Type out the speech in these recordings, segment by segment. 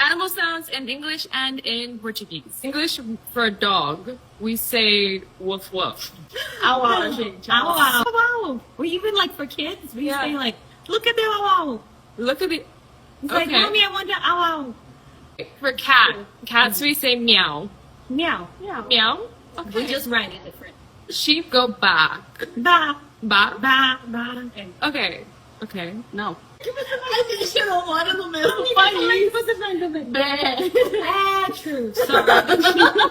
animal sounds in English and in Portuguese. English for a dog, we say woof woof. Ow ow. Ow ow. Ow. Or even like for kids, we say like, look at the ow ow. Look at the. It's like, mommy, I want the ow ow. For cats we say meow. Meow. Meow. Meow. Okay. We just write it different. Sheep go ba. Ba. Ba. Ba. Ba. Okay. Okay. No. I think she don't want in the middle. Funny. True. Sorry.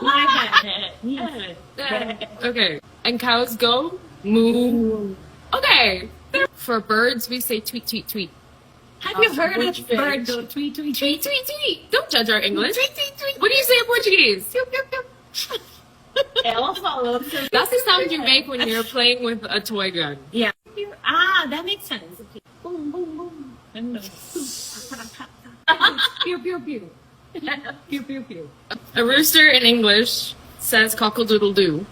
My bad. Okay. And cows go moo. Okay. For birds, we say tweet, tweet, tweet. Have you heard of bird go tweet, tweet, Tweet, tweet, tweet. Don't judge our English. Tweet, tweet, tweet. What do you say in Portuguese? Pew, pew, pew. Ela falou. That's the sound you make when you're playing with a toy gun. Yeah. Ah, that makes sense. Boom, boom, boom. Pew, pew, pew. Pew, pew, pew. A rooster in English says cockle-doodle-doo.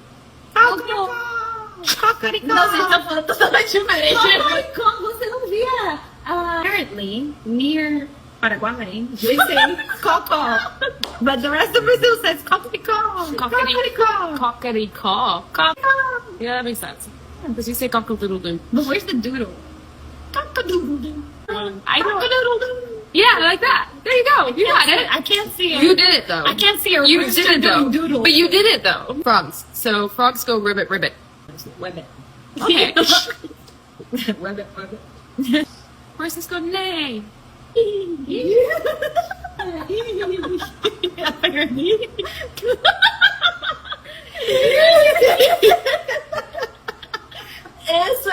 Cockerico. Não, você tá falando totalmente diferente. Cockerico, você não via. Apparently, near Paraguay, they say coco. But the rest of Brazil says cockerico. Cockerico. Cockerico. Yeah, that makes sense. Because you say cockle-doodle-doo. But where's the doodle? Cock-a-doodle-doo. I don't. Yeah, like that. There you go. You got it. I can't see it. You did it though. I can't see a You rooster did it though. doing doodle. But you did it though. Frogs. So frogs go ribbit, ribbit. Ribbit. Okay. Ribbit, ribbit. Horses go neigh. Eso